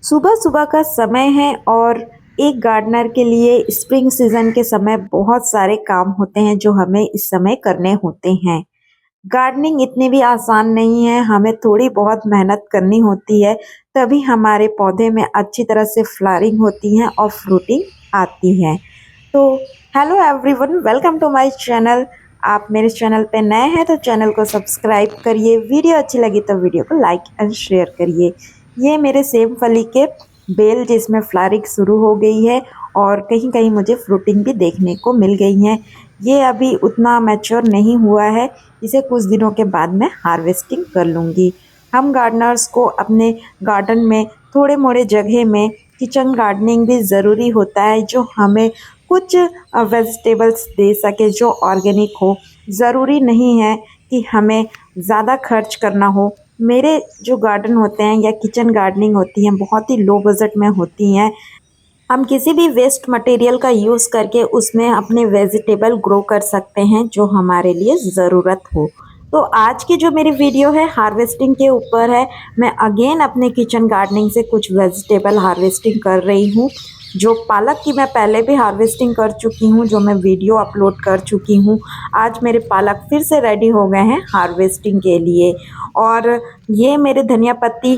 सुबह सुबह का समय है और एक गार्डनर के लिए स्प्रिंग सीजन के समय बहुत सारे काम होते हैं जो हमें इस समय करने होते हैं। गार्डनिंग इतनी भी आसान नहीं है, हमें थोड़ी बहुत मेहनत करनी होती है, तभी हमारे पौधे में अच्छी तरह से फ्लावरिंग होती है और फ्रूटिंग आती है। तो hello everyone, welcome to my channel. आप मेरे चैनल पे नए हैं तो चैनल को सब्सक्राइब करिए। वीडियो अच्छी लगी तो वीडियो को लाइक एंड शेयर करिए। ये मेरे सेम फली के बेल जिसमें फ्लावरिंग शुरू हो गई है और कहीं कहीं मुझे फ्रूटिंग भी देखने को मिल गई है। ये अभी उतना मैच्योर नहीं हुआ है, इसे कुछ दिनों के बाद मैं हार्वेस्टिंग कर लूँगी। हम गार्डनर्स को अपने गार्डन में थोड़े मोड़े जगह में किचन गार्डनिंग भी ज़रूरी होता है, जो हमें कुछ वेजिटेबल्स दे सके जो ऑर्गेनिक हो। ज़रूरी नहीं है कि हमें ज़्यादा खर्च करना हो। मेरे जो गार्डन होते हैं या किचन गार्डनिंग होती हैं बहुत ही लो बजट में होती हैं। हम किसी भी वेस्ट मटेरियल का यूज़ करके उसमें अपने वेजिटेबल ग्रो कर सकते हैं जो हमारे लिए ज़रूरत हो। तो आज की जो मेरी वीडियो है हार्वेस्टिंग के ऊपर है। मैं अगेन अपने किचन गार्डनिंग से कुछ वेजिटेबल हार्वेस्टिंग कर रही हूँ। जो पालक की मैं पहले भी हार्वेस्टिंग कर चुकी हूँ, जो मैं वीडियो अपलोड कर चुकी हूँ। आज मेरे पालक फिर से रेडी हो गए हैं हार्वेस्टिंग के लिए। और ये मेरे धनिया पत्ती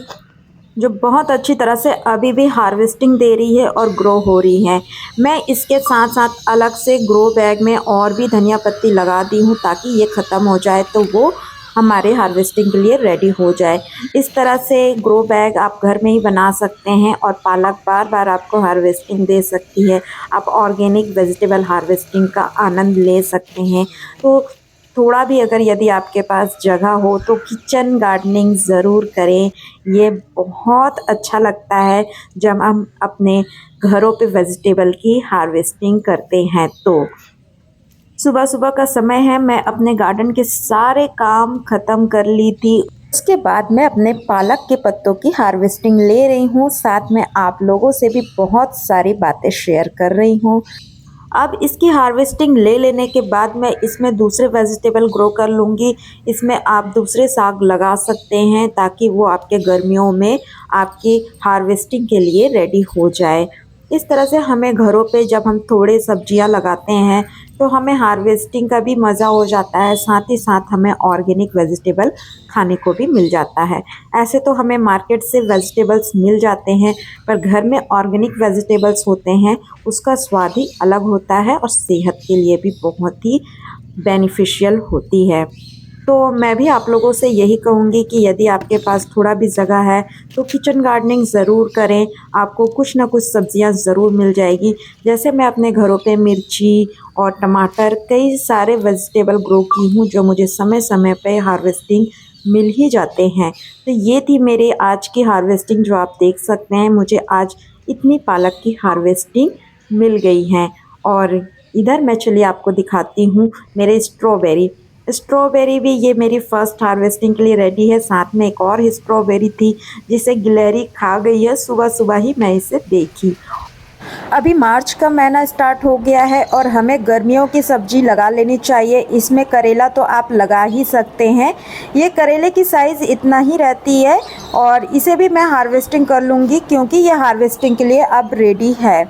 जो बहुत अच्छी तरह से अभी भी हार्वेस्टिंग दे रही है और ग्रो हो रही है। मैं इसके साथ साथ अलग से ग्रो बैग में और भी धनिया पत्ती लगा दी हूँ ताकि ये ख़त्म हो जाए तो वो हमारे हार्वेस्टिंग के लिए रेडी हो जाए। इस तरह से ग्रो बैग आप घर में ही बना सकते हैं और पालक बार बार आपको हार्वेस्टिंग दे सकती है। आप ऑर्गेनिक वेजिटेबल हार्वेस्टिंग का आनंद ले सकते हैं। तो थोड़ा भी अगर यदि आपके पास जगह हो तो किचन गार्डनिंग ज़रूर करें। ये बहुत अच्छा लगता है जब हम अपने घरों पे वेजिटेबल की हार्वेस्टिंग करते हैं। तो सुबह सुबह का समय है, मैं अपने गार्डन के सारे काम ख़त्म कर ली थी। उसके बाद मैं अपने पालक के पत्तों की हार्वेस्टिंग ले रही हूँ, साथ में आप लोगों से भी बहुत सारी बातें शेयर कर रही हूँ। अब इसकी हार्वेस्टिंग ले लेने के बाद मैं इसमें दूसरे वेजिटेबल ग्रो कर लूँगी। इसमें आप दूसरे साग लगा सकते हैं ताकि वो आपके गर्मियों में आपकी हार्वेस्टिंग के लिए रेडी हो जाए। इस तरह से हमें घरों पे जब हम थोड़े सब्जियां लगाते हैं तो हमें हार्वेस्टिंग का भी मज़ा हो जाता है, साथ ही साथ हमें ऑर्गेनिक वेजिटेबल खाने को भी मिल जाता है। ऐसे तो हमें मार्केट से वेजिटेबल्स मिल जाते हैं, पर घर में ऑर्गेनिक वेजिटेबल्स होते हैं, उसका स्वाद ही अलग होता है और सेहत के लिए भी बहुत ही बेनिफिशियल होती है। तो मैं भी आप लोगों से यही कहूँगी कि यदि आपके पास थोड़ा भी जगह है तो किचन गार्डनिंग ज़रूर करें। आपको कुछ ना कुछ सब्जियां ज़रूर मिल जाएगी। जैसे मैं अपने घरों पे मिर्ची और टमाटर कई सारे वेजिटेबल ग्रो की हूँ जो मुझे समय समय पे हार्वेस्टिंग मिल ही जाते हैं। तो ये थी मेरे आज की हार्वेस्टिंग जो आप देख सकते हैं। मुझे आज इतनी पालक की हार्वेस्टिंग मिल गई है। और इधर मैं चलिए आपको दिखाती हूँ मेरे स्ट्रॉबेरी। स्ट्रॉबेरी भी ये मेरी फ़र्स्ट हार्वेस्टिंग के लिए रेडी है। साथ में एक और स्ट्रॉबेरी थी जिसे गिलहरी खा गई है, सुबह सुबह ही मैं इसे देखी। अभी मार्च का महीना स्टार्ट हो गया है और हमें गर्मियों की सब्जी लगा लेनी चाहिए। इसमें करेला तो आप लगा ही सकते हैं। ये करेले की साइज़ इतना ही रहती है और इसे भी मैं हार्वेस्टिंग कर लूँगी क्योंकि ये हार्वेस्टिंग के लिए अब रेडी है।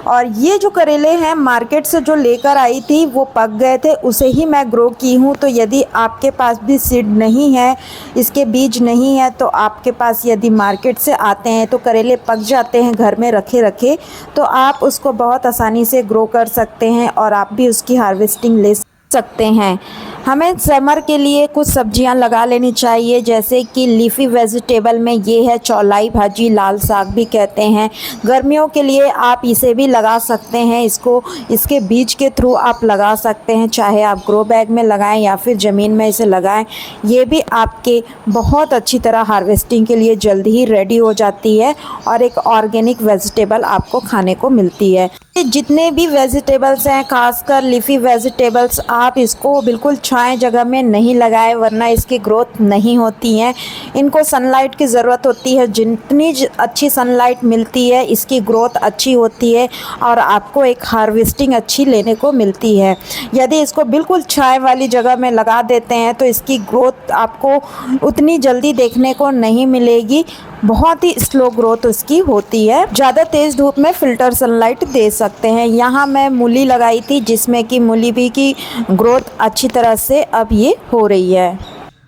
और ये जो करेले हैं मार्केट से जो लेकर आई थी वो पक गए थे, उसे ही मैं ग्रो की हूँ। तो यदि आपके पास भी सीड नहीं है, इसके बीज नहीं है, तो आपके पास यदि मार्केट से आते हैं तो करेले पक जाते हैं घर में रखे रखे, तो आप उसको बहुत आसानी से ग्रो कर सकते हैं और आप भी उसकी हार्वेस्टिंग ले सकते हैं। हमें समर के लिए कुछ सब्जियां लगा लेनी चाहिए, जैसे कि लीफी वेजिटेबल में ये है चौलाई भाजी, लाल साग भी कहते हैं। गर्मियों के लिए आप इसे भी लगा सकते हैं। इसके बीज के थ्रू आप लगा सकते हैं, चाहे आप ग्रो बैग में लगाएं या फिर ज़मीन में इसे लगाएं। ये भी आपके बहुत अच्छी तरह हार्वेस्टिंग के लिए जल्दी ही रेडी हो जाती है और एक ऑर्गेनिक वेजिटेबल आपको खाने को मिलती है। जितने भी वेजिटेबल्स हैं, खासकर लीफी वेजिटेबल्स, आप इसको बिल्कुल छाया जगह में नहीं लगाएं वरना इसकी ग्रोथ नहीं होती है। इनको सनलाइट की ज़रूरत होती है। जितनी अच्छी सनलाइट मिलती है इसकी ग्रोथ अच्छी होती है और आपको एक हार्वेस्टिंग अच्छी लेने को मिलती है। यदि इसको बिल्कुल छाया वाली जगह में लगा देते हैं तो इसकी ग्रोथ आपको उतनी जल्दी देखने को नहीं मिलेगी बहुत ही स्लो ग्रोथ उसकी होती है। ज़्यादा तेज़ धूप में फिल्टर सनलाइट दे सकते हैं। यहाँ मैं मूली लगाई थी जिसमें कि मूली भी की ग्रोथ अच्छी तरह से अब ये हो रही है।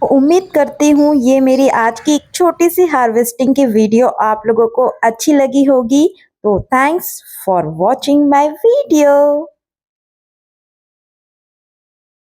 उम्मीद करती हूँ ये मेरी आज की एक छोटी सी हार्वेस्टिंग की वीडियो आप लोगों को अच्छी लगी होगी। तो thanks for watching my video.